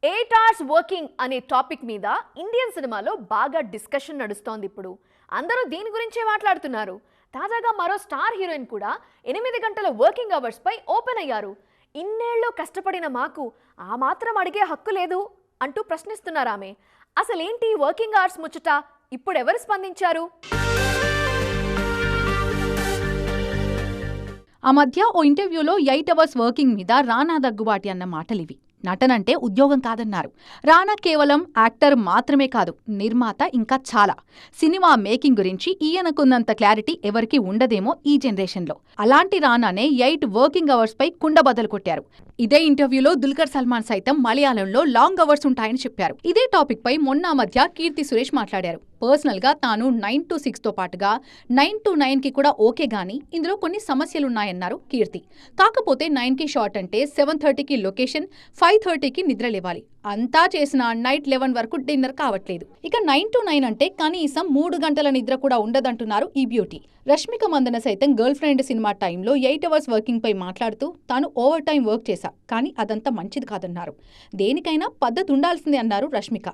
8 hours working అనే topic మీద Indian సినిమాలో బాగా డిస్కషన్ నడుస్తోంది ఇప్పుడు. అందరూ దీని గురించే మాట్లాడుతున్నారు. తాజాగా మరో స్టార్ హీరోయిన్ కూడా 8 గంటల వర్కింగ్ అవర్స్ పై ఓపెన్ అయ్యారు. ఇన్నేళ్ళు కష్టపడిన మాకు ఆ మాత్రం అడిగే హక్కు లేదు అంటూ ప్రశ్నిస్తున్నారు ఆమె. అసలేంటి వర్కింగ్ అవర్స్ ముచ్చట? ఇప్పుడు ఎవరు స్పందించారు? ఆ మధ్య ఓ ఇంటర్వ్యూలో 8 అవర్స్ వర్కింగ్ మీద రానా దగ్గుబాటి అన్న మాటలివి. నటనంటే ఉద్యోగం కాదన్నారు. రానా కేవలం యాక్టర్ మాత్రమే కాదు, నిర్మాత, ఇంకా చాలా. సినిమా మేకింగ్ గురించి ఈయనకున్నంత క్లారిటీ ఎవరికీ ఉండదేమో ఈ జనరేషన్లో. అలాంటి రానానే 8 వర్కింగ్ అవర్స్ పై కుండబద్దలు కొట్టారు. ఇదే ఇంటర్వ్యూలో దుల్కర్ సల్మాన్ సైతం మలయాళంలో లాంగ్ అవర్స్ ఉంటాయని చెప్పారు. ఇదే టాపిక్ పై మొన్న మధ్య కీర్తి సురేష్ మాట్లాడారు. పర్సనల్ గా తాను 9 to 6 తో పాటుగా 9 to 9 కి కూడా ఓకే గానీ ఇందులో కొన్ని సమస్యలున్నాయన్నారు కీర్తి. కాకపోతే 9 కి షార్ట్ అంటే 7:30కి లొకేషన్, 5:30కి నిద్ర లేవాలి. అంతా చేసిన నైట్ 11 వరకు డిన్నర్ కావట్లేదు. ఇక 9 to 9 అంటే కనీసం 3 గంటల నిద్ర కూడా ఉండదంటున్నారు ఈ బ్యూటీ. రష్మిక మందన సైతం గర్ల్ ఫ్రెండ్ సినిమా టైంలో 8 అవర్స్ వర్కింగ్ పై మాట్లాడుతూ తాను ఓవర్ టైం వర్క్ చేశా, కానీ అదంతా మంచిది కాదన్నారు. దేనికైనా పద్ధతి ఉండాల్సిందే అన్నారు రష్మిక.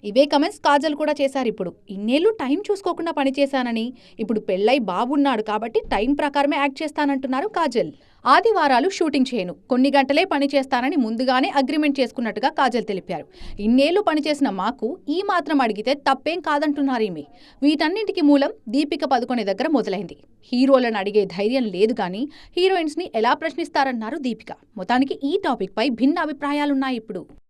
ఇవే కమెంట్స్ కాజల్ కూడా చేశారు. ఇప్పుడు ఇన్నేళ్లు టైం చూసుకోకుండా పనిచేశానని, ఇప్పుడు పెళ్ళై బాబున్నాడు కాబట్టి టైం ప్రకారమే యాక్ట్ చేస్తానంటున్నారు కాజల్. ఆదివారాలు షూటింగ్ చేయను, కొన్ని గంటలే పని చేస్తానని ముందుగానే అగ్రిమెంట్ చేసుకున్నట్టుగా కాజల్ తెలిపారు. ఇన్నేళ్లు పనిచేసిన మాకు ఈ మాత్రం అడిగితే తప్పేం కాదంటున్నారు ఈమె. వీటన్నింటికి మూలం దీపిక పదుకొనే దగ్గర మొదలైంది. హీరోలను అడిగే ధైర్యం లేదు గానీ హీరోయిన్స్ ని ఎలా ప్రశ్నిస్తారన్నారు దీపిక. మొత్తానికి ఈ టాపిక్ పై భిన్న అభిప్రాయాలున్నాయి ఇప్పుడు.